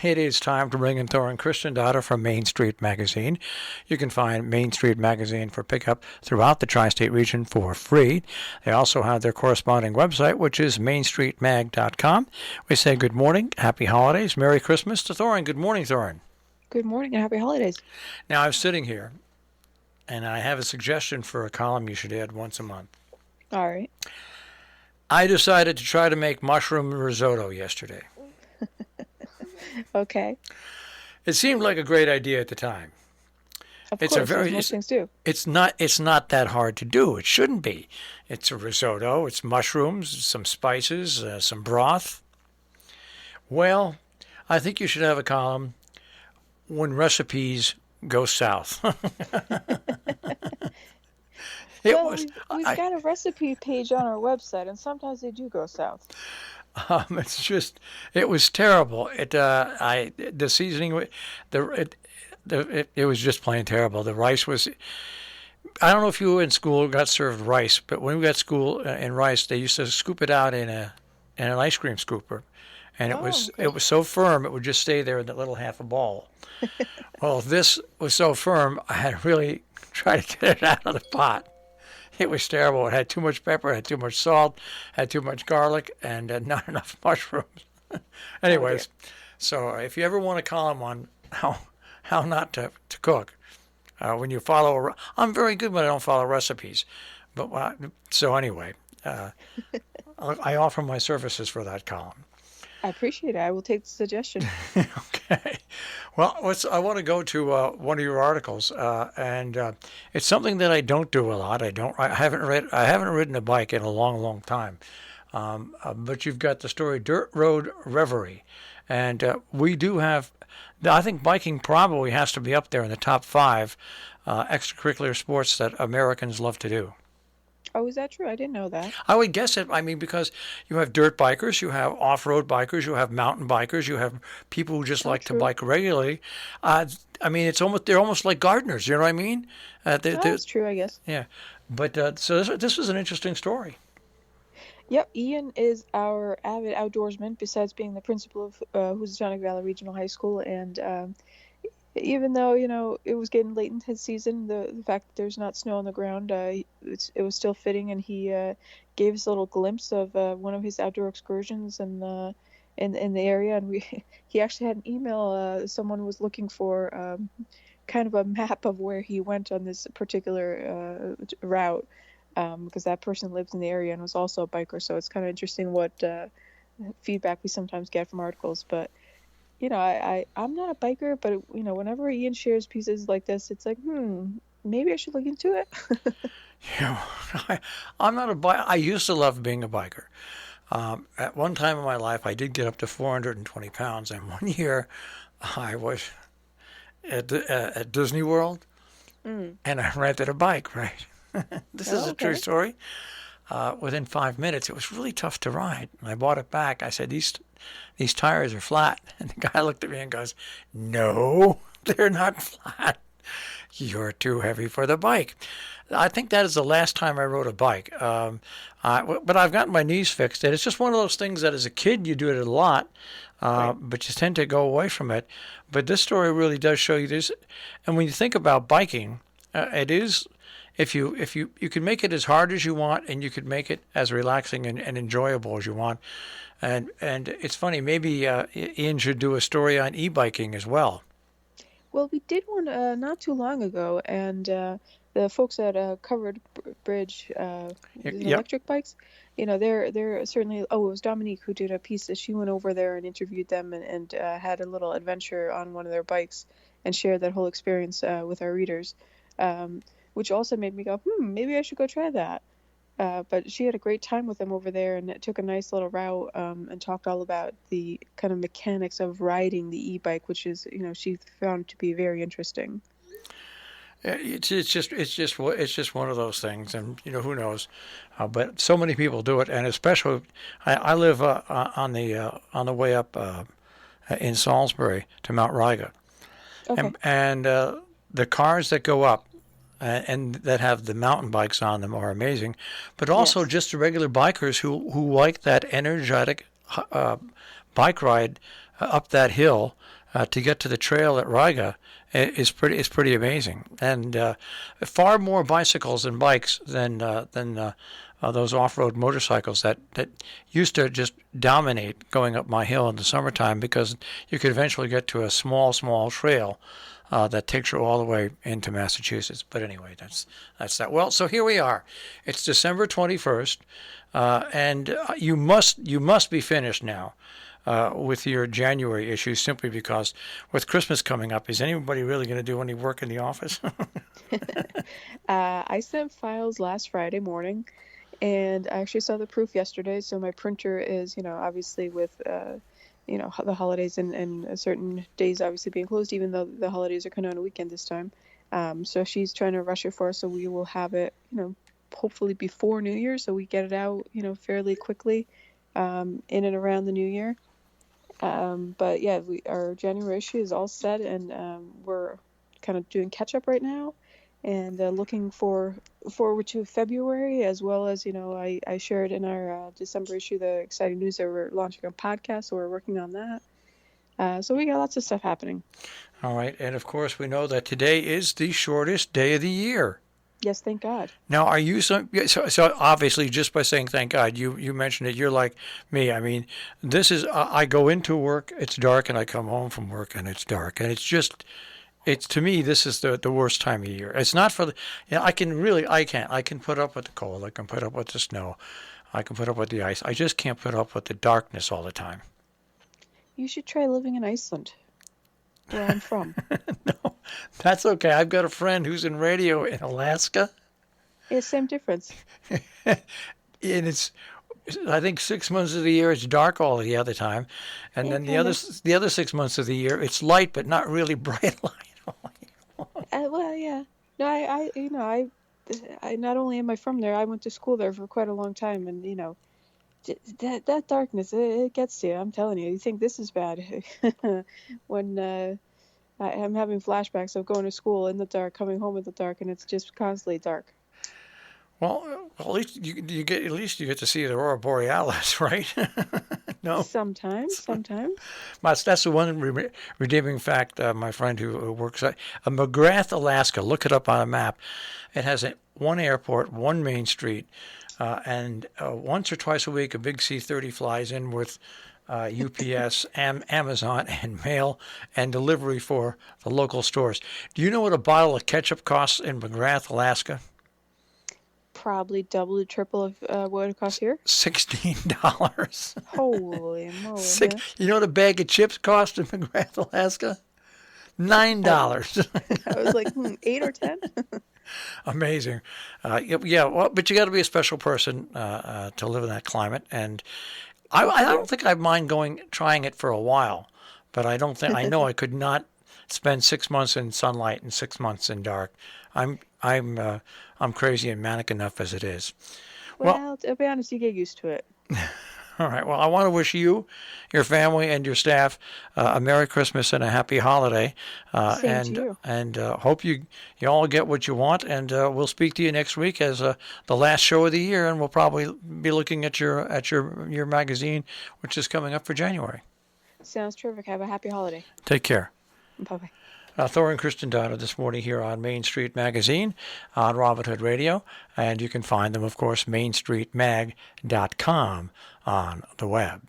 It is time to bring in Thorin Christendotter from Main Street Magazine. You can find Main Street Magazine for pickup throughout the tri-state region for free. They also have their corresponding website, which is mainstreetmag.com. We say good morning, happy holidays, Merry Christmas to Thorin. Good morning, Thorin. Good morning and happy holidays. Now, I'm sitting here, and I have a suggestion for a column you should add once a month. All right. I decided to try to make mushroom risotto yesterday. Okay. It seemed like a great idea at the time. Of It's course, as most things do. It's not that hard to do. It shouldn't be. It's a risotto. It's mushrooms, some spices, some broth. Well, I think you should have a column when recipes go south. We've got a recipe page on our website, and sometimes they do go south. It was terrible. The seasoning, it was just plain terrible. The rice was. I don't know if you in school got served rice, but when we got school in rice, they used to scoop it out in an ice cream scooper, and it was so firm it would just stay there in that little half a ball. Well, this was so firm I had to really try to get it out of the pot. It was terrible. It had too much pepper, it had too much salt, had too much garlic, and not enough mushrooms. Anyways, so if you ever want a column on how not to cook, when you follow, I'm very good when I don't follow recipes. But so anyway, I offer my services for that column. I appreciate it. I will take the suggestion. Okay. Well, I want to go to one of your articles, and it's something that I don't do a lot. I haven't ridden a bike in a long, long time. But you've got the story Dirt Road Reverie, and we do have. I think biking probably has to be up there in the top 5 extracurricular sports that Americans love to do. Oh, is that true? I didn't know that. I would guess it. I mean, because you have dirt bikers, you have off-road bikers, you have mountain bikers, you have people who just like to bike regularly. I mean, they're almost like gardeners. You know what I mean? That's true, I guess. Yeah, but so this was an interesting story. Yep, Ian is our avid outdoorsman. Besides being the principal of Housatonic Valley Regional High School, and even though it was getting late in his season, the fact that there's not snow on the ground, it was still fitting, and he gave us a little glimpse of one of his outdoor excursions in the area, and he actually had an email. Someone was looking for kind of a map of where he went on this particular route, because that person lived in the area and was also a biker. So it's kind of interesting what feedback we sometimes get from articles, but. I'm not a biker, but whenever Ian shares pieces like this, it's like, maybe I should look into it. Yeah, I'm not a biker. I used to love being a biker. At one time in my life, I did get up to 420 pounds, and one year I was at Disney World, and I rented a bike. Right, this is a true story. Within 5 minutes, it was really tough to ride. And I bought it back. I said, these tires are flat. And the guy looked at me and goes, no, they're not flat. You're too heavy for the bike. I think that is the last time I rode a bike. But I've gotten my knees fixed. And it's just one of those things that as a kid, you do it a lot, but you tend to go away from it. But this story really does show you this. And when you think about biking, it is... If you can make it as hard as you want, and you could make it as relaxing and enjoyable as you want, and it's funny, maybe Ian should do a story on e-biking as well. Well, we did one not too long ago, and the folks at Covered Bridge, electric bikes, they're certainly. Oh, it was Dominique who did a piece. She went over there and interviewed them, and had a little adventure on one of their bikes, and shared that whole experience with our readers. Which also made me go, maybe I should go try that. But she had a great time with them over there, and it took a nice little route, and talked all about the kind of mechanics of riding the e-bike, which is, she found to be very interesting. It's just one of those things, and who knows, but so many people do it, and especially I live on the way up in Salisbury to Mount Riga, Okay. and the cars that go up. And that have the mountain bikes on them are amazing, but also just the regular bikers who like that energetic bike ride up that hill to get to the trail at Riga is pretty amazing, and far more bicycles and bikes than those off-road motorcycles that used to just dominate going up my hill in the summertime, because you could eventually get to a small trail that takes you all the way into Massachusetts. But anyway, that's that. Well, so here we are. It's December 21st, and you must be finished now with your January issue, simply because with Christmas coming up, is anybody really going to do any work in the office? I sent files last Friday morning, and I actually saw the proof yesterday. So my printer is, obviously with, the holidays and certain days obviously being closed, even though the holidays are kind of on a weekend this time. So she's trying to rush it for us, so we will have it, hopefully before New Year, so we get it out, fairly quickly, in and around the New Year. But yeah, our January issue is all set, and we're kind of doing catch up right now, and looking forward to February, as well as, I shared in our December issue the exciting news that we're launching a podcast, so we're working on that. So we got lots of stuff happening. All right, and of course we know that today is the shortest day of the year. Yes, thank God. Now, are you so obviously, just by saying thank God, you mentioned it, you're like me. I mean, this is, I go into work, it's dark, and I come home from work and it's dark. And it's to me, this is the worst time of year. It's not for the, I can put up with the cold, I can put up with the snow, I can put up with the ice. I just can't put up with the darkness all the time. You should try living in Iceland, where I'm from. No, that's okay. I've got a friend who's in radio in Alaska. Yeah, same difference. And it's, I think 6 months of the year it's dark all the other time, and then the other 6 months of the year it's light, but not really bright light. Well, yeah. No, I not only am I from there, I went to school there for quite a long time, and that darkness, it gets to you. I'm telling you. You think this is bad when I'm having flashbacks of going to school in the dark, coming home in the dark, and it's just constantly dark. Well, at least you get to see the Aurora Borealis, right? No. Sometimes. But that's the one redeeming fact. My friend who works at McGrath, Alaska. Look it up on a map. It has one airport, one main street, and once or twice a week, a big C-30 flies in with UPS, Amazon, and mail and delivery for the local stores. Do you know what a bottle of ketchup costs in McGrath, Alaska? Probably double to triple of what it costs here. $16. Holy moly! You know what a bag of chips cost in McGrath, Alaska? $9. I was like, 8 or 10. Amazing. Yeah. Well, but you got to be a special person to live in that climate, and I don't think I mind trying it for a while, but I don't think I know I could not spend 6 months in sunlight and 6 months in dark. I'm crazy and manic enough as it is. Well, to be honest, you get used to it. All right. Well, I want to wish you, your family, and your staff a Merry Christmas and a Happy Holiday. Same to you. And hope you all get what you want. And we'll speak to you next week as the last show of the year, and we'll probably be looking at your magazine, which is coming up for January. Sounds terrific. Have a happy holiday. Take care. Bye-bye. Thor and Kristen Donner this morning here on Main Street Magazine on Robin Hood Radio. And you can find them, of course, mainstreetmag.com on the web.